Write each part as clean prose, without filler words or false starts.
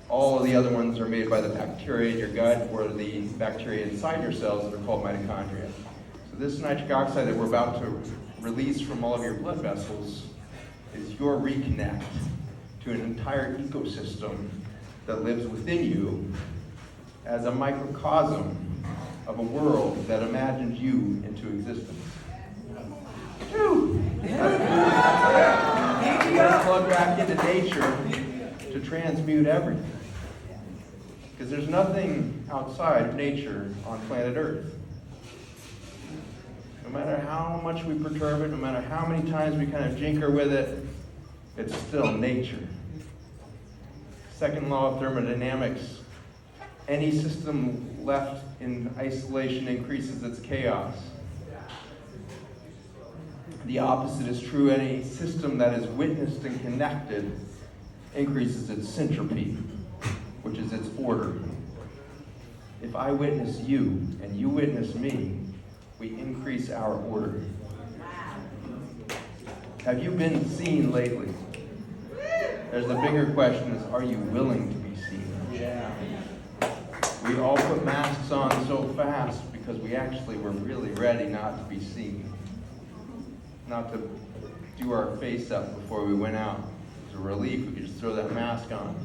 All of the other ones are made by the bacteria in your gut or the bacteria inside your cells that are called mitochondria. So this nitric oxide that we're about to release from all of your blood vessels is your reconnect to an entire ecosystem that lives within you as a microcosm of a world that imagines you into existence. Woo! We're plugged back into nature to transmute everything. Because there's nothing outside of nature on planet Earth. No matter how much we perturb it, no matter how many times we kind of jinker with it, it's still nature. Second law of thermodynamics, any system left in isolation increases its chaos. The opposite is true. Any system that is witnessed and connected increases its syntropy, which is its order. If I witness you and you witness me, we increase our order. Have you been seen lately? There's the bigger question is, are you willing to be seen? Yeah. We all put masks on so fast because we actually were really ready not to be seen. Not to do our face up before we went out. It was a relief, we could just throw that mask on.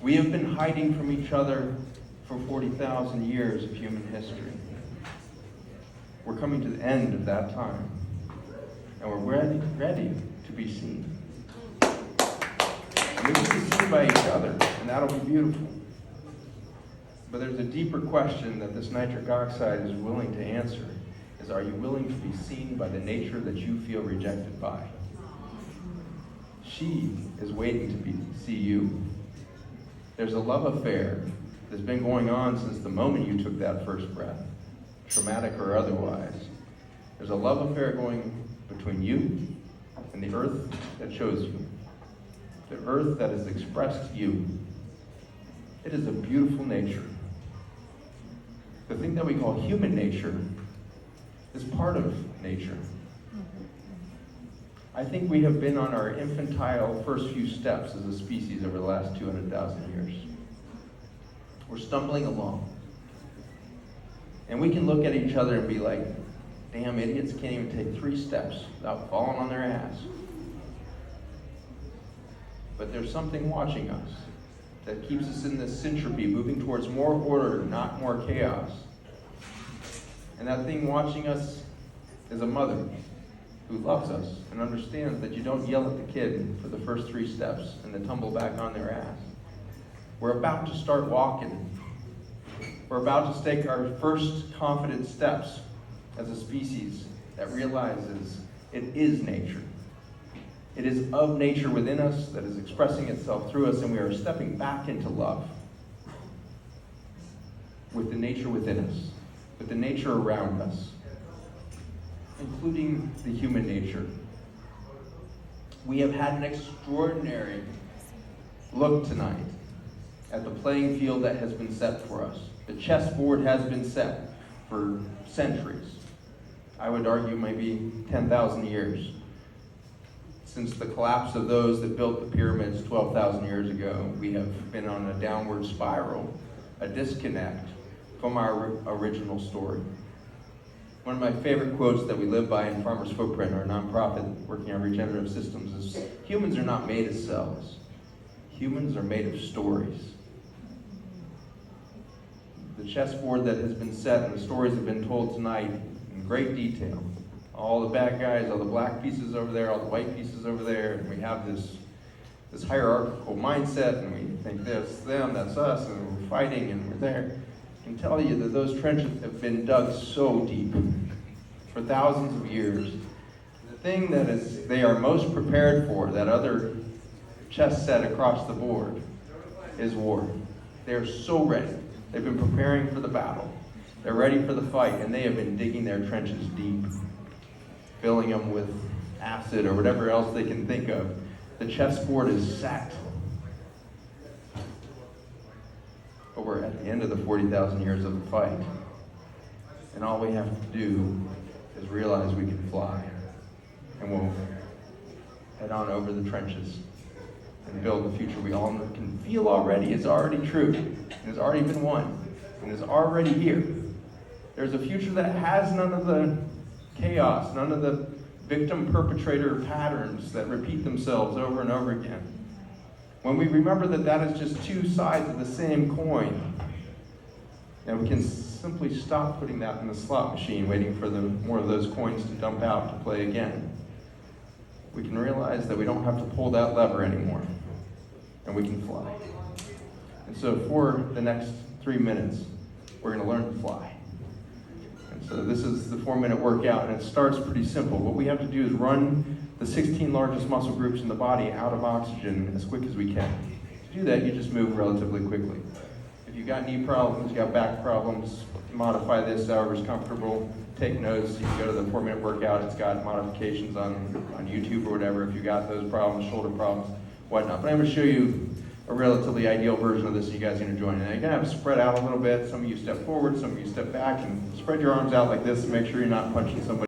We have been hiding from each other for 40,000 years of human history. We're coming to the end of that time. And we're ready to be seen. And we can be seen by each other, and that'll be beautiful. But there's a deeper question that this nitric oxide is willing to answer. Is, are you willing to be seen by the nature that you feel rejected by? She is waiting to see you. There's a love affair that's been going on since the moment you took that first breath, traumatic or otherwise. There's a love affair going between you and the earth that chose you, the earth that has expressed you. It is a beautiful nature. The thing that we call human nature is part of nature. I think we have been on our infantile first few steps as a species over the last 200,000 years. We're stumbling along. And we can look at each other and be like, damn idiots can't even take 3 steps without falling on their ass. But there's something watching us that keeps us in this syntropy, moving towards more order, not more chaos. And that thing watching us is a mother who loves us and understands that you don't yell at the kid for the first 3 steps and then tumble back on their ass. We're about to start walking. We're about to take our first confident steps as a species that realizes it is nature. It is of nature within us that is expressing itself through us, and we are stepping back into love with the nature within us, with the nature around us, including the human nature. We have had an extraordinary look tonight at the playing field that has been set for us. The chessboard has been set for centuries. I would argue maybe 10,000 years. Since the collapse of those that built the pyramids 12,000 years ago, we have been on a downward spiral, a disconnect from our original story. One of my favorite quotes that we live by in Farmer's Footprint, our nonprofit working on regenerative systems, is humans are not made of cells. Humans are made of stories. The chessboard that has been set and the stories have been told tonight in great detail. All the bad guys, all the black pieces over there, all the white pieces over there, and we have this hierarchical mindset, and we think that's them, that's us, and we're fighting, and we're there. I can tell you that those trenches have been dug so deep for thousands of years. The thing that they are most prepared for, that other chess set across the board, is war. They're so ready. They've been preparing for the battle. They're ready for the fight, and they have been digging their trenches deep, filling them with acid or whatever else they can think of. The chessboard is set. But we're at the end of the 40,000 years of the fight. And all we have to do is realize we can fly. And we'll head on over the trenches. and build the future we all can feel already is already true, and has already been won, and is already here. There's a future that has none of the chaos, none of the victim-perpetrator patterns that repeat themselves over and over again. When we remember that that is just two sides of the same coin, and we can simply stop putting that in the slot machine, waiting for more of those coins to dump out to play again, we can realize that we don't have to pull that lever anymore, and we can fly. And so for the next 3 minutes, we're going to learn to fly. And so this is the 4-minute workout, and it starts pretty simple. What we have to do is run the 16 largest muscle groups in the body out of oxygen as quick as we can. To do that, you just move relatively quickly. If you've got knee problems, you've got back problems, modify this however's comfortable. Take notes. You can go to the 4-minute workout. It's got modifications on YouTube or whatever if you've got those problems, shoulder problems, whatnot. But I'm going to show you a relatively ideal version of this so you guys can enjoy it. And you're going to have to spread out a little bit. Some of you step forward, some of you step back, and spread your arms out like this and make sure you're not punching somebody